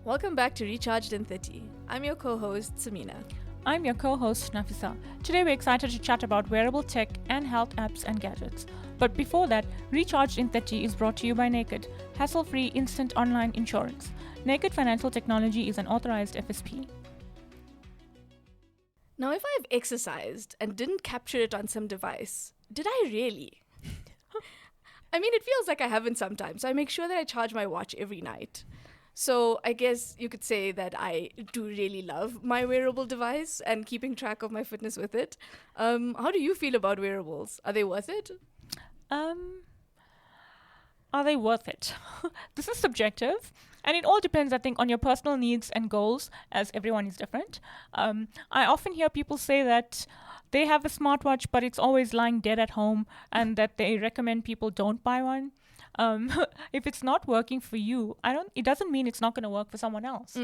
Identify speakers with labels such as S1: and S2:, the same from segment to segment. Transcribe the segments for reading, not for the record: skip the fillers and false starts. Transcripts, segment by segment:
S1: Welcome back to Recharged in 30. I'm your co-host, Samina.
S2: I'm your co-host, Nafisa. Today we're excited to chat about wearable tech and health apps and gadgets. But before that, Recharged in 30 is brought to you by Naked, hassle-free instant online insurance. Naked Financial Technology is an authorized FSP.
S1: Now, if I've exercised and didn't capture it on some device, did I really? I mean, it feels like I haven't sometimes, so I make sure that I charge my watch every night. So I guess you could say that I do really love my wearable device and keeping track of my fitness with it. How do you feel about wearables? Are they worth it?
S2: Are they worth it? This is subjective, and it all depends, I think, on your personal needs and goals, as everyone is different. I often hear people say that they have a smartwatch, but it's always lying dead at home, and that they recommend people don't buy one. If it's not working for you, it doesn't mean it's not going to work for someone else.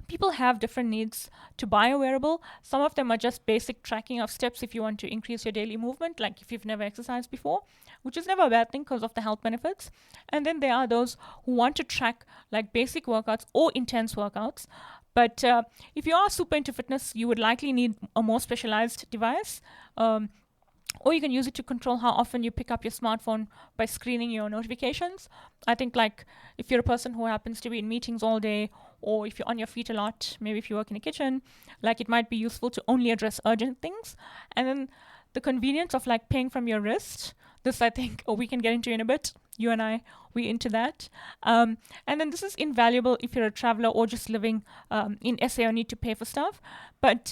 S2: People have different needs to buy a wearable. Some of them are just basic tracking of steps if you want to increase your daily movement, like if you've never exercised before, which is never a bad thing because of the health benefits. And then there are those who want to track like basic workouts or intense workouts. But if you are super into fitness, you would likely need a more specialized device. Or you can use it to control how often you pick up your smartphone by screening your notifications. I think like if you're a person who happens to be in meetings all day, or if you're on your feet a lot, maybe if you work in a kitchen, like it might be useful to only address urgent things. And then the convenience of like paying from your wrist, this I think we can get into in a bit. You and I, we into that. And then this is invaluable if you're a traveler or just living in SA or need to pay for stuff. But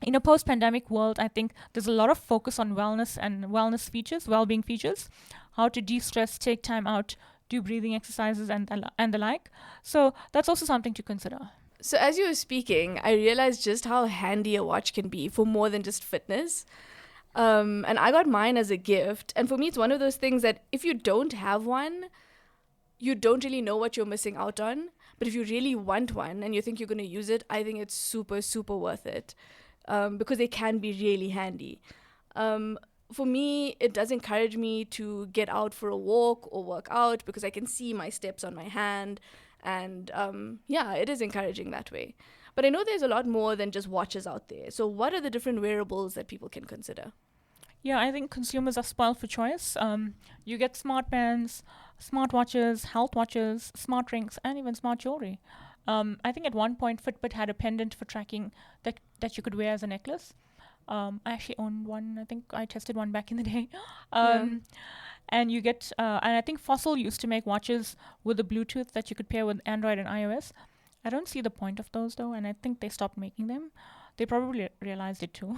S2: in a post-pandemic world, I think there's a lot of focus on wellness and wellness features, well-being features, how to de-stress, take time out, do breathing exercises and the like. So that's also something to consider.
S1: So as you were speaking, I realized just how handy a watch can be for more than just fitness. And I got mine as a gift. And for me, it's one of those things that if you don't have one, you don't really know what you're missing out on. But if you really want one and you think you're going to use it, I think it's super, super worth it. Because they can be really handy. For me, it does encourage me to get out for a walk or work out because I can see my steps on my hand. And it is encouraging that way. But I know there's a lot more than just watches out there. So what are the different wearables that people can consider?
S2: Yeah, I think consumers are spoiled for choice. You get smart bands, smart watches, health watches, smart rings, and even smart jewelry. I think at one point Fitbit had a pendant for tracking that you could wear as a necklace. I actually owned one. I think I tested one back in the day. And you get, and I think Fossil used to make watches with the Bluetooth that you could pair with Android and iOS. I don't see the point of those though, and I think they stopped making them. They probably realized it too.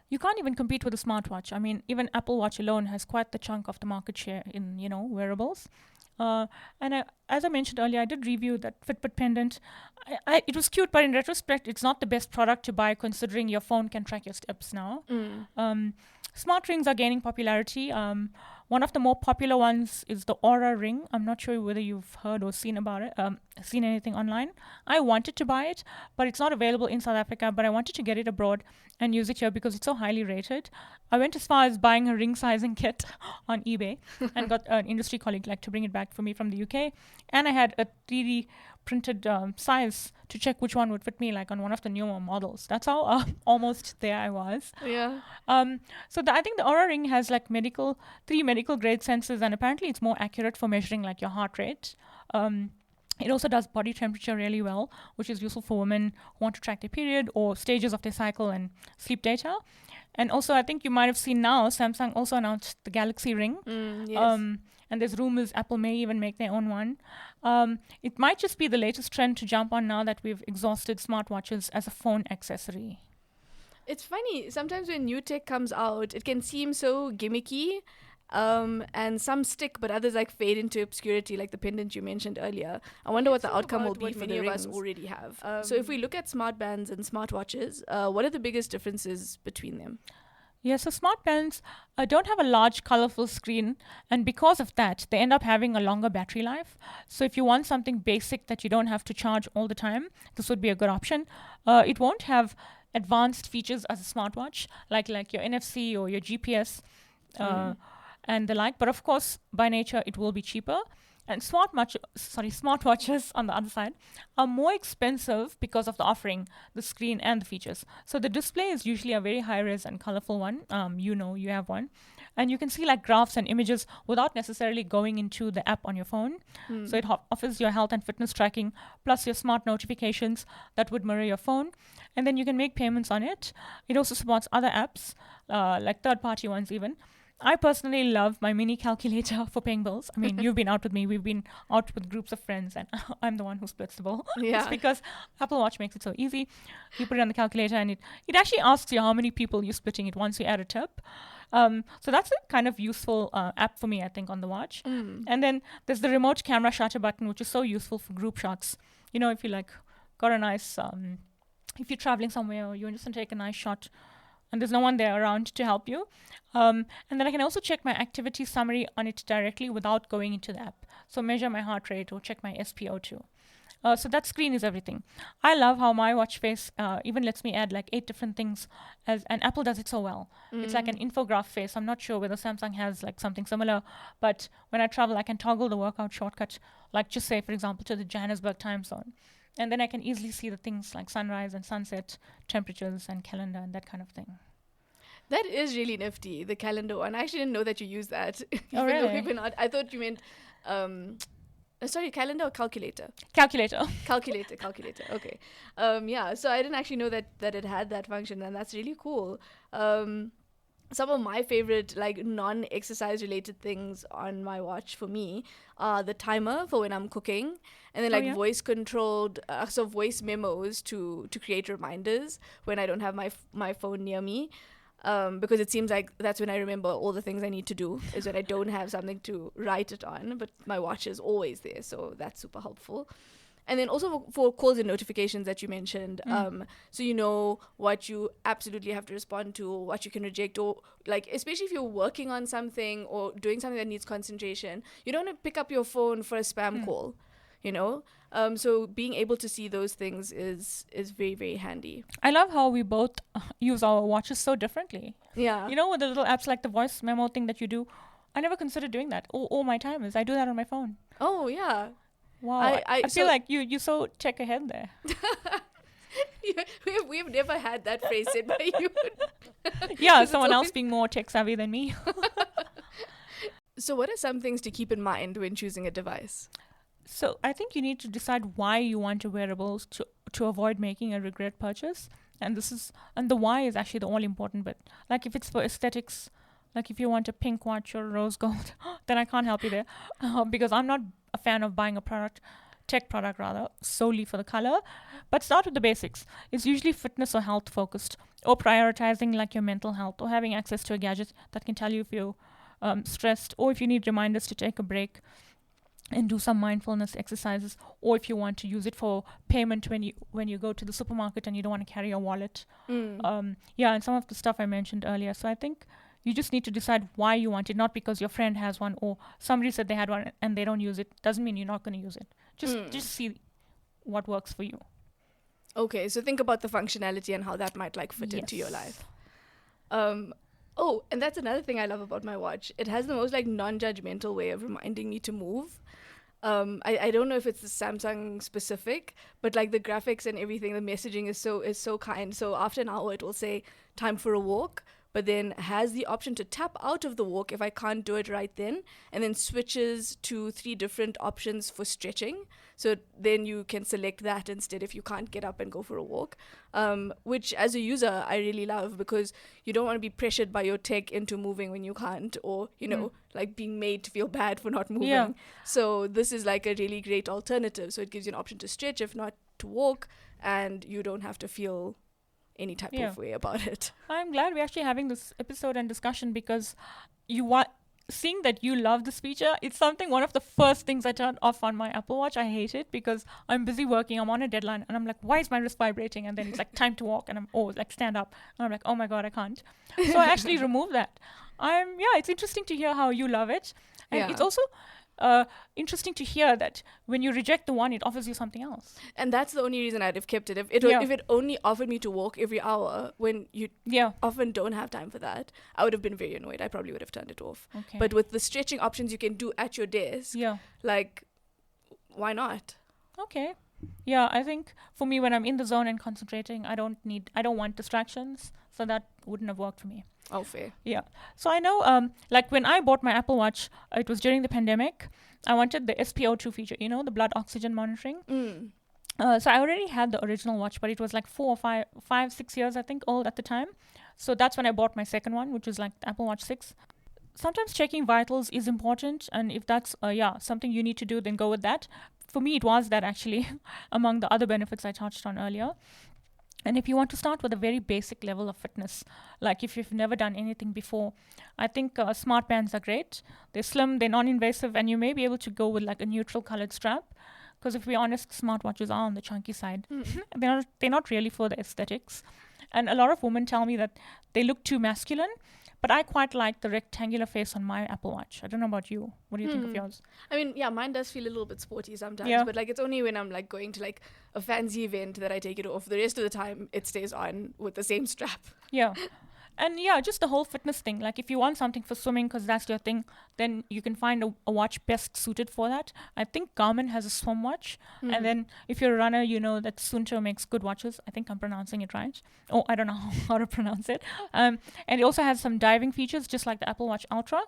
S2: You can't even compete with a smartwatch. I mean, even Apple Watch alone has quite the chunk of the market share in, wearables. As I mentioned earlier, I did review that Fitbit pendant. It was cute, but in retrospect, it's not the best product to buy considering your phone can track your steps now. Smart rings are gaining popularity. One of the more popular ones is the Aura ring. I'm not sure whether you've heard or seen about it, seen anything online. I wanted to buy it, but it's not available in South Africa, but I wanted to get it abroad and use it here because it's so highly rated. I went as far as buying a ring sizing kit on eBay and got an industry colleague to bring it back for me from the UK. And I had a 3D printed size to check which one would fit me on one of the newer models. That's how almost there I was.
S1: Yeah.
S2: I think the Aura ring has three medical grade sensors, and apparently it's more accurate for measuring your heart rate. It also does body temperature really well, which is useful for women who want to track their period or stages of their cycle and sleep data. And also, I think you might have seen now, Samsung also announced the Galaxy Ring.
S1: Yes.
S2: And there's rumors Apple may even make their own one. It might just be the latest trend to jump on now that we've exhausted smartwatches as a phone accessory.
S1: It's funny. Sometimes when new tech comes out, it can seem so gimmicky. And some stick, but others fade into obscurity, like the pendant you mentioned earlier. I wonder what the outcome will be for the rings. Many of us already have. So if we look at smart bands and smartwatches, what are the biggest differences between them?
S2: Yeah, so smart bands don't have a large, colorful screen, and because of that, they end up having a longer battery life. So if you want something basic that you don't have to charge all the time, this would be a good option. It won't have advanced features as a smartwatch, like your NFC or your GPS and the like. But of course, by nature, it will be cheaper. And smartwatches on the other side are more expensive because of the offering, the screen, and the features. So the display is usually a very high res and colorful one. You have one, and you can see like graphs and images without necessarily going into the app on your phone. So it offers your health and fitness tracking plus your smart notifications that would mirror your phone, and then you can make payments on it. It also supports other apps, like third-party ones even. I personally love my mini calculator for paying bills. I mean, you've been out with me. We've been out with groups of friends, and I'm the one who splits the bill.
S1: Yeah.
S2: It's because Apple Watch makes it so easy. You put it on the calculator, and it actually asks you how many people you're splitting it once you add a tip. So that's a kind of useful app for me, I think, on the watch. And then there's the remote camera shutter button, which is so useful for group shots. You know, if you like got a nice, if you're traveling somewhere or you just want to take a nice shot, and there's no one there around to help you. And then I can also check my activity summary on it directly without going into the app. So measure my heart rate or check my SpO2. So that screen is everything. I love how my watch face even lets me add like 8 different things, and Apple does it so well. It's like an infograph face. I'm not sure whether Samsung has like something similar, but when I travel, I can toggle the workout shortcut, like just say, for example, to the Johannesburg time zone. And then I can easily see the things like sunrise and sunset, temperatures and calendar and that kind of thing.
S1: That is really nifty, the calendar one. I actually didn't know that you use that.
S2: Oh, really?
S1: I thought you meant, calendar or calculator?
S2: Calculator.
S1: Calculator. Okay. Yeah, so I didn't actually know that it had that function, and that's really cool. Some of my favorite like non-exercise related things on my watch for me are the timer for when I'm cooking, and then voice controlled voice memos to create reminders when I don't have my phone near me, because it seems like that's when I remember all the things I need to do, is when I don't have something to write it on, but my watch is always there, so that's super helpful. And then also for calls and notifications that you mentioned, so you know what you absolutely have to respond to, or what you can reject, or like especially if you're working on something or doing something that needs concentration, you don't want to pick up your phone for a spam call, you know. So being able to see those things is very, very handy.
S2: I love how we both use our watches so differently.
S1: Yeah.
S2: You know, with the little apps like the voice memo thing that you do, I never considered doing that. All my timers, I do that on my phone.
S1: Oh yeah.
S2: Wow, I feel like you so tech ahead there.
S1: We've never had that phrase said by you.
S2: Yeah, someone else being more tech savvy than me.
S1: So what are some things to keep in mind when choosing a device?
S2: So I think you need to decide why you want your wearables to avoid making a regret purchase. And the why is actually the all important bit. Like if it's for aesthetics, like if you want a pink watch or rose gold, then I can't help you there, because I'm not a fan of buying a tech product solely for the color. But start with the basics. It's usually fitness or health focused, or prioritizing like your mental health, or having access to a gadget that can tell you if you're stressed, or if you need reminders to take a break and do some mindfulness exercises, or if you want to use it for payment when you go to the supermarket and you don't want to carry a wallet. And some of the stuff I mentioned earlier. So I think you just need to decide why you want it, not because your friend has one or somebody said they had one and they don't use it. Doesn't mean you're not going to use it. Just see what works for you.
S1: Okay, so think about the functionality and how that might like fit into your life. And that's another thing I love about my watch. It has the most like non-judgmental way of reminding me to move. I don't know if it's the Samsung specific, but like the graphics and everything, the messaging is so kind. So after an hour, it will say time for a walk, but then has the option to tap out of the walk if I can't do it right then, and then switches to 3 different options for stretching. So then you can select that instead if you can't get up and go for a walk, which as a user, I really love, because you don't want to be pressured by your tech into moving when you can't, or, you know, like being made to feel bad for not moving. Yeah. So this is like a really great alternative. So it gives you an option to stretch, if not to walk, and you don't have to feel any type of way about it.
S2: I'm glad we're actually having this episode and discussion, because seeing that you love this feature, it's one of the first things I turned off on my Apple Watch. I hate it because I'm busy working, I'm on a deadline, and I'm like, why is my wrist vibrating? And then it's like time to walk, and I'm like stand up, and I'm like, oh my god, I can't. So I actually removed that. It's interesting to hear how you love it, and it's also interesting to hear that when you reject the one, it offers you something else.
S1: And that's the only reason I'd have kept it.
S2: Yeah.
S1: If it only offered me to walk every hour when you
S2: Yeah.
S1: often don't have time for that, I would have been very annoyed. I probably would have turned it off.
S2: Okay.
S1: But with the stretching options you can do at your desk,
S2: yeah.
S1: like, why not?
S2: Okay. Yeah, I think for me, when I'm in the zone and concentrating, I don't want distractions, so that wouldn't have worked for me.
S1: Oh, fair.
S2: Yeah. So I know, like when I bought my Apple Watch, it was during the pandemic. I wanted the SpO2 feature, the blood oxygen monitoring. So I already had the original watch, but it was like 6 years, I think, old at the time. So that's when I bought my second one, which is like the Apple Watch 6. Sometimes checking vitals is important, and if that's something you need to do, then go with that. For me, it was that actually, among the other benefits I touched on earlier. And if you want to start with a very basic level of fitness, like if you've never done anything before, I think smart bands are great. They're slim, they're non-invasive, and you may be able to go with like a neutral colored strap. Because if we're honest, smartwatches are on the chunky side. They're not really for the aesthetics. And a lot of women tell me that they look too masculine. But I quite like the rectangular face on my Apple Watch. I don't know about you. What do you think of yours?
S1: I mean, yeah, mine does feel a little bit sporty sometimes.
S2: Yeah.
S1: But like, it's only when I'm like going to like a fancy event that I take it off. The rest of the time, it stays on with the same strap.
S2: Yeah. And yeah, just the whole fitness thing. Like if you want something for swimming because that's your thing, then you can find a watch best suited for that. I think Garmin has a swim watch. And then if you're a runner, you know that Sunto makes good watches. I think I'm pronouncing it right. Oh, I don't know how to pronounce it. And it also has some diving features, just like the Apple Watch Ultra.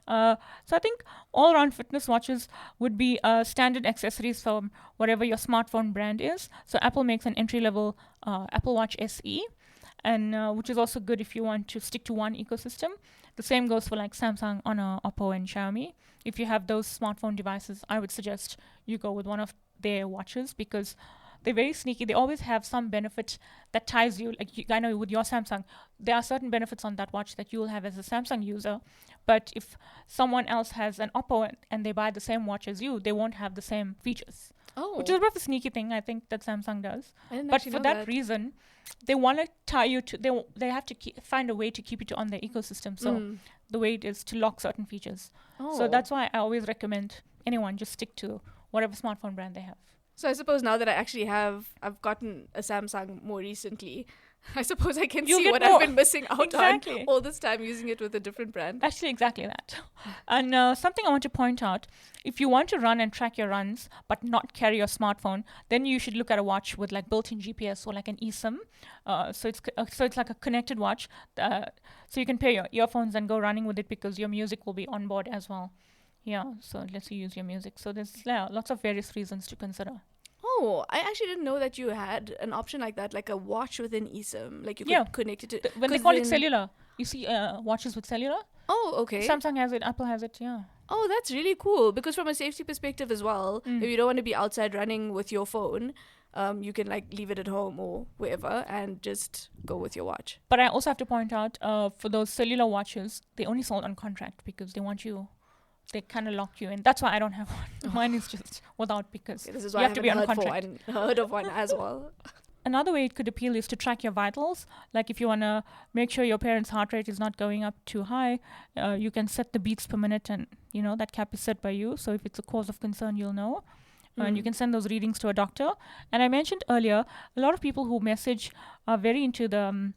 S2: So I think all-around fitness watches would be standard accessories from whatever your smartphone brand is. So Apple makes an entry-level Apple Watch SE. And which is also good if you want to stick to one ecosystem. The same goes for like Samsung, Honor, Oppo, and Xiaomi. If you have those smartphone devices, I would suggest you go with one of their watches because they're very sneaky. They always have some benefit that ties you. Like I know with your Samsung, there are certain benefits on that watch that you will have as a Samsung user. But if someone else has an Oppo and they buy the same watch as you, they won't have the same features.
S1: Oh.
S2: Which is a bit of a sneaky thing, I think, that Samsung does.
S1: I didn't
S2: But
S1: actually
S2: for
S1: know
S2: that reason, they want to tie you to. They have to find a way to keep you on their ecosystem. So the way it is to lock certain features.
S1: Oh.
S2: So that's why I always recommend anyone just stick to whatever smartphone brand they have.
S1: So I suppose now that I've gotten a Samsung more recently, I suppose I can
S2: You'll
S1: see
S2: get
S1: what
S2: more.
S1: I've been missing out
S2: Exactly.
S1: on all this time using it with a different brand.
S2: Actually, exactly that. And something I want to point out, if you want to run and track your runs but not carry your smartphone, then you should look at a watch with like built-in GPS or like an eSIM. So it's like a connected watch. So you can pair your earphones and go running with it because your music will be on board as well. Yeah, so it lets you use your music. So there's lots of various reasons to consider.
S1: Oh, I actually didn't know that you had an option like that, like a watch with an eSIM. Like you could connect it to...
S2: When they call it cellular. You see watches with cellular?
S1: Oh, okay.
S2: Samsung has it, Apple has it, yeah.
S1: Oh, that's really cool. Because from a safety perspective as well, if you don't want to be outside running with your phone, you can like leave it at home or wherever and just go with your watch.
S2: But I also have to point out, for those cellular watches, they only sold on contract because they want you... They kind of lock you in. That's why I don't have one. Mine is just without because
S1: This is why
S2: you
S1: I
S2: have to be on
S1: haven't
S2: contract.
S1: heard of one as well.
S2: Another way it could appeal is to track your vitals. Like if you want to make sure your parents' heart rate is not going up too high, you can set the beats per minute and, that cap is set by you. So if it's a cause of concern, you'll know. And you can send those readings to a doctor. And I mentioned earlier, a lot of people who message are very into the...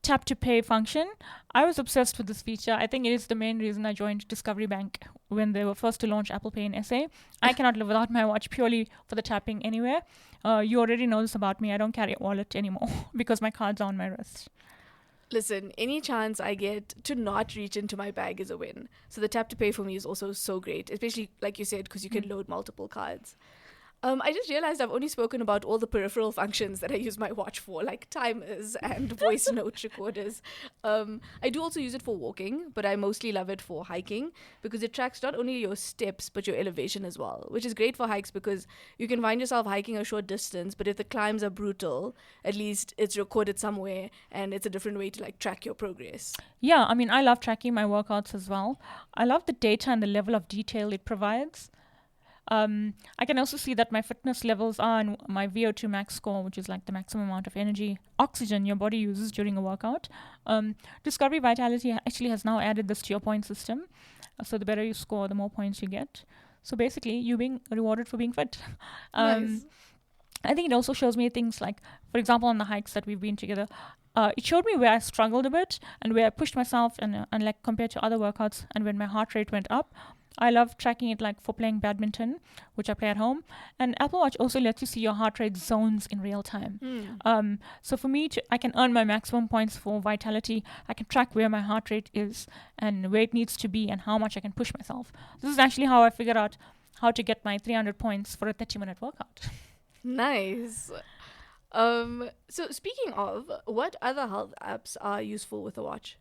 S2: tap to pay function. I was obsessed with this feature. I think it is the main reason I joined Discovery Bank when they were first to launch Apple Pay in SA. I cannot live without my watch purely for the tapping anywhere. You already know this about me. I don't carry a wallet anymore because my cards are on my wrist.
S1: Listen, any chance I get to not reach into my bag is a win. So the tap to pay for me is also so great, especially like you said, because you can load multiple cards. I just realized I've only spoken about all the peripheral functions that I use my watch for, like timers and voice note recorders. I do also use it for walking, but I mostly love it for hiking because it tracks not only your steps, but your elevation as well, which is great for hikes because you can find yourself hiking a short distance, but if the climbs are brutal, at least it's recorded somewhere and it's a different way to like track your progress.
S2: Yeah, I mean, I love tracking my workouts as well. I love the data and the level of detail it provides. I can also see that my fitness levels are and my VO2 max score, which is like the maximum amount of energy, oxygen your body uses during a workout. Discovery Vitality actually has now added this to your point system. So the better you score, the more points you get. So basically, you being rewarded for being fit.
S1: Nice.
S2: I think it also shows me things like, for example, on the hikes that we've been together, it showed me where I struggled a bit and where I pushed myself and like compared to other workouts and when my heart rate went up. I love tracking it like for playing badminton, which I play at home. And Apple Watch also lets you see your heart rate zones in real time. So for me, I can earn my maximum points for vitality. I can track where my heart rate is and where it needs to be and how much I can push myself. This is actually how I figured out how to get my 300 points for a 30-minute workout.
S1: Nice. So speaking of, what other health apps are useful with a watch?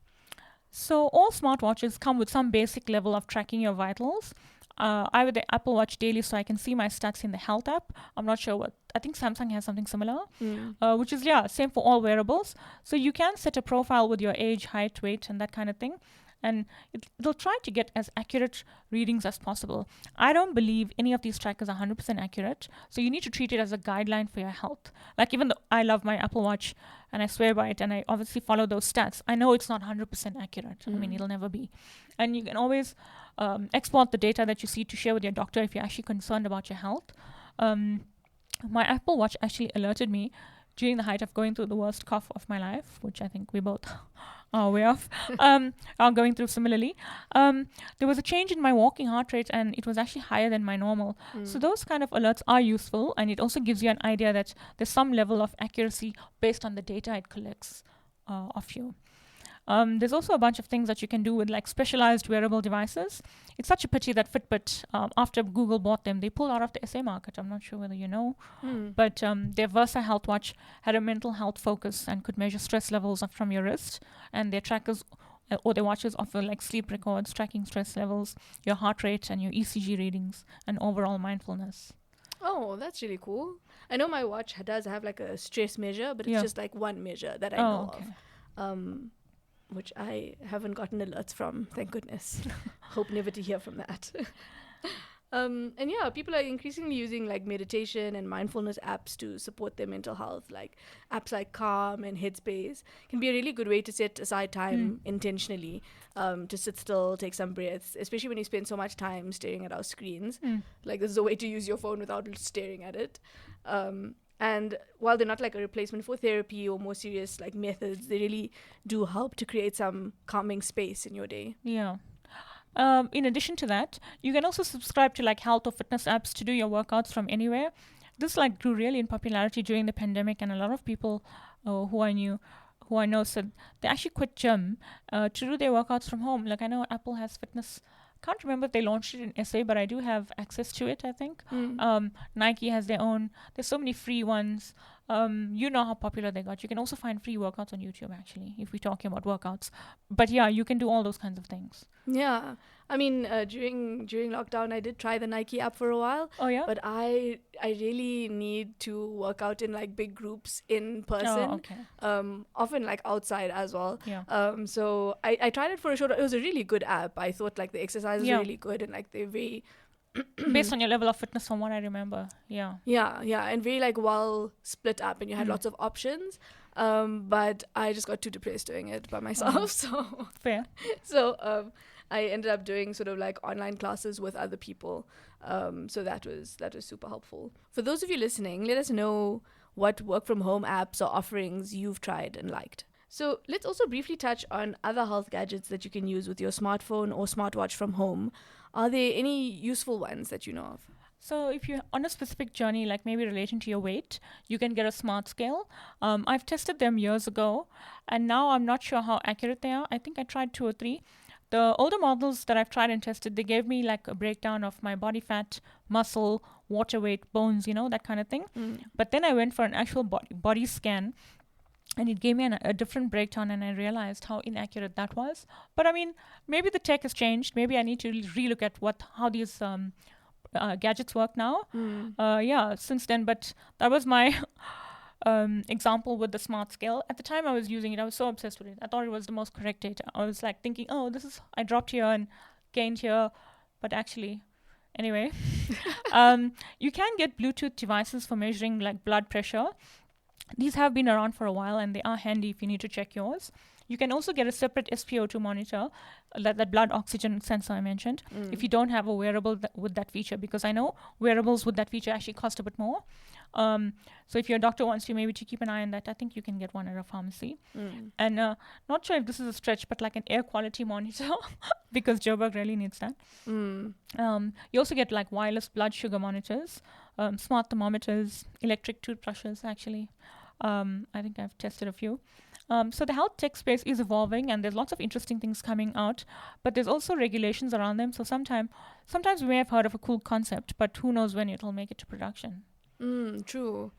S2: So all smartwatches come with some basic level of tracking your vitals. I have the Apple Watch daily, so I can see my stats in the health app. I'm not sure what. I think Samsung has something similar, which is same for all wearables. So you can set a profile with your age, height, weight, and that kind of thing. And it'll try to get as accurate readings as possible. I don't believe any of these trackers are 100% accurate. So you need to treat it as a guideline for your health. Like even though I love my Apple Watch and I swear by it and I obviously follow those stats, I know it's not 100% accurate. I mean, it'll never be. And you can always export the data that you see to share with your doctor if you're actually concerned about your health. My Apple Watch actually alerted me during the height of going through the worst cough of my life, which I think we both are aware of, are going through similarly. There was a change in my walking heart rate and it was actually higher than my normal. So those kind of alerts are useful, and it also gives you an idea that there's some level of accuracy based on the data it collects of you. There's also a bunch of things that you can do with like specialized wearable devices. It's such a pity that Fitbit, after Google bought them, they pulled out of the SA market. I'm not sure whether you know, but their Versa Health Watch had a mental health focus and could measure stress levels from your wrist. And their trackers or their watches offer like sleep records, tracking stress levels, your heart rate, and your ECG readings, and overall mindfulness.
S1: Oh, that's really cool. I know my watch does have like a stress measure, but it's just like one measure that I know of. Which I haven't gotten alerts from, thank goodness. Hope never to hear from that. And people are increasingly using like meditation and mindfulness apps to support their mental health. Like apps like Calm and Headspace can be a really good way to set aside time intentionally to sit still, take some breaths, especially when you spend so much time staring at our screens. Like this is a way to use your phone without staring at it. And while they're not like a replacement for therapy or more serious like methods, they really do help to create some calming space in your day.
S2: Yeah. In addition to that, you can also subscribe to like health or fitness apps to do your workouts from anywhere. This like grew really in popularity during the pandemic, and a lot of people who I know said they actually quit gym to do their workouts from home. Like I know Apple has fitness. Can't remember if they launched it in SA, but I do have access to it, I think. Nike has their own. There's so many free ones. You know how popular they got. You can also find free workouts on YouTube, actually, if we're talking about workouts. But yeah, you can do all those kinds of things.
S1: Yeah. I mean, during lockdown, I did try the Nike app for a while.
S2: Oh, yeah?
S1: But I really need to work out in like big groups in person.
S2: Oh, okay.
S1: Often like outside as well.
S2: Yeah.
S1: So I tried it for a short. It was a really good app. I thought like the exercises were really good and like they're very
S2: based on your level of fitness, from what I remember. Yeah,
S1: and very like well split up, and you had lots of options. But I just got too depressed doing it by myself. So
S2: fair.
S1: So I ended up doing sort of like online classes with other people. So that was super helpful. For those of you listening, let us know what work from home apps or offerings you've tried and liked. So let's also briefly touch on other health gadgets that you can use with your smartphone or smartwatch from home. Are there any useful ones that you know of?
S2: So if you're on a specific journey, like maybe relating to your weight, you can get a smart scale. I've tested them years ago, and now I'm not sure how accurate they are. I think I tried 2 or 3. The older models that I've tried and tested, they gave me like a breakdown of my body fat, muscle, water weight, bones, that kind of thing. But then I went for an actual body scan, and it gave me a different breakdown, and I realized how inaccurate that was. But I mean, maybe the tech has changed. Maybe I need to relook at how these gadgets work now. Since then. But that was my example with the smart scale. At the time I was using it, I was so obsessed with it. I thought it was the most correct data. I was like thinking, I dropped here and gained here. But actually, anyway, you can get Bluetooth devices for measuring like blood pressure. These have been around for a while, and they are handy if you need to check yours. You can also get a separate SpO2 monitor, that blood oxygen sensor I mentioned, if you don't have a wearable with that feature, because I know wearables with that feature actually cost a bit more. So if your doctor wants you maybe to keep an eye on that, I think you can get one at a pharmacy. And not sure if this is a stretch, but like an air quality monitor, because Joburg really needs that. You also get like wireless blood sugar monitors, smart thermometers, electric toothbrushes actually. I think I've tested a few. So the health tech space is evolving, and there's lots of interesting things coming out, but there's also regulations around them. So sometimes we may have heard of a cool concept, but who knows when it'll make it to production.
S1: True.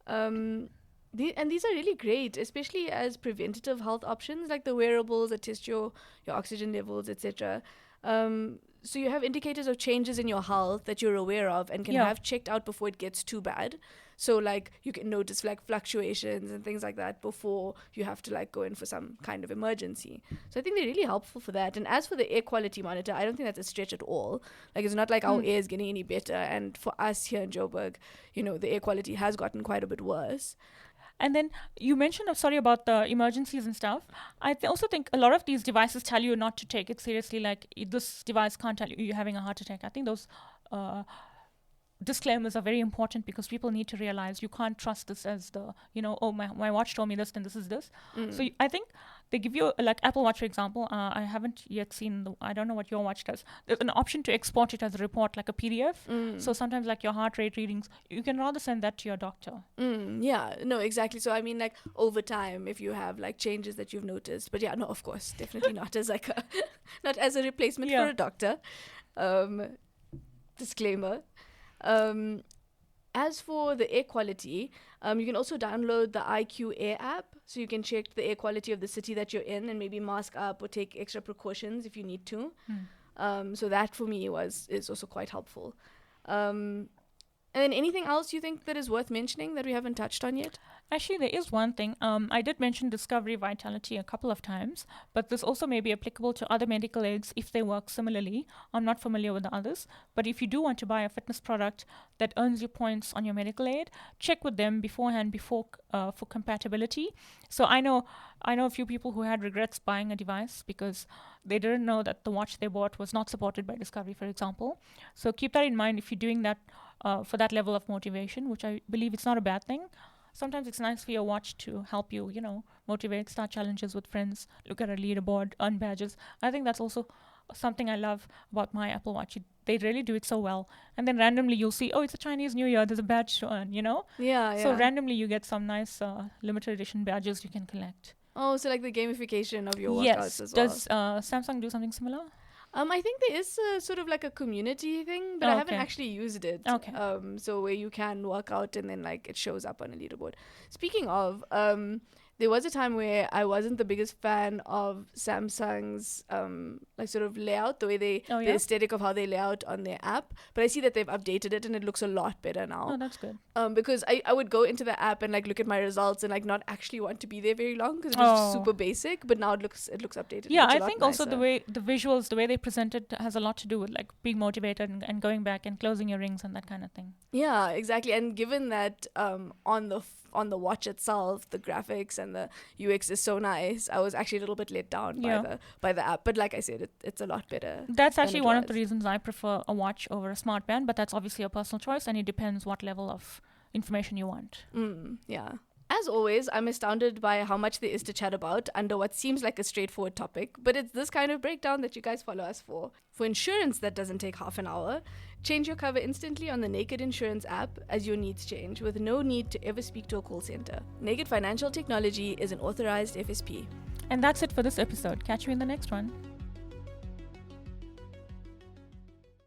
S1: And these are really great, especially as preventative health options, like the wearables that test your oxygen levels, etc. So you have indicators of changes in your health that you're aware of and can have checked out before it gets too bad. So like you can notice like fluctuations and things like that before you have to like go in for some kind of emergency. So I think they're really helpful for that. And as for the air quality monitor, I don't think that's a stretch at all. Like it's not like our air is getting any better. And for us here in Joburg, the air quality has gotten quite a bit worse.
S2: And then you mentioned, about the emergencies and stuff. I also think a lot of these devices tell you not to take it seriously. Like this device can't tell you you're having a heart attack. I think those disclaimers are very important, because people need to realize you can't trust this as the, my watch told me this, then this is this. So I think they give you, like Apple Watch, for example, I haven't yet seen, I don't know what your watch does. There's an option to export it as a report, like a PDF. So sometimes like your heart rate readings, you can rather send that to your doctor.
S1: Yeah, no, exactly. So I mean, like over time, if you have like changes that you've noticed, but yeah, no, of course, definitely not as like not as a replacement for a doctor. Disclaimer. As for the air quality, you can also download the IQ Air app, so you can check the air quality of the city that you're in and maybe mask up or take extra precautions if you need to. So that for me is also quite helpful. And then anything else you think that is worth mentioning that we haven't touched on yet?
S2: Actually, there is one thing. I did mention Discovery Vitality a couple of times, but this also may be applicable to other medical aids if they work similarly. I'm not familiar with the others, but if you do want to buy a fitness product that earns you points on your medical aid, check with them beforehand for compatibility. So I know a few people who had regrets buying a device because they didn't know that the watch they bought was not supported by Discovery, for example. So keep that in mind if you're doing that for that level of motivation, which I believe it's not a bad thing. Sometimes it's nice for your watch to help you, motivate, start challenges with friends, look at a leaderboard, earn badges. I think that's also something I love about my Apple Watch. They really do it so well. And then randomly you'll see, it's a Chinese New Year, there's a badge to earn,
S1: Yeah.
S2: So randomly you get some nice limited edition badges you can collect.
S1: Oh, so like the gamification of your workouts as well.
S2: Does Samsung do something similar?
S1: I think there is sort of like a community thing, but I haven't actually used it.
S2: Okay.
S1: So where you can work out and then like it shows up on a leaderboard. Speaking of, there was a time where I wasn't the biggest fan of Samsung's like sort of layout, the way the aesthetic of how they lay out on their app. But I see that they've updated it and it looks a lot better now.
S2: Oh, that's good.
S1: Because I would go into the app and like look at my results and like not actually want to be there very long because it was super basic. But now it looks updated.
S2: Yeah, I think also the way the visuals, the way they present it has a lot to do with like being motivated and going back and closing your rings and that kind of thing.
S1: Yeah, exactly. And given that on the watch itself, the graphics and the UX is so nice, I was actually a little bit let down by the app. But like I said, it's a lot better.
S2: That's actually one of the reasons I prefer a watch over a smart band, but that's obviously a personal choice and it depends what level of information you want.
S1: Yeah. As always, I'm astounded by how much there is to chat about under what seems like a straightforward topic, but it's this kind of breakdown that you guys follow us for. For insurance that doesn't take half an hour, change your cover instantly on the Naked Insurance app as your needs change with no need to ever speak to a call center. Naked Financial Technology is an authorized FSP.
S2: And that's it for this episode. Catch you in the next one.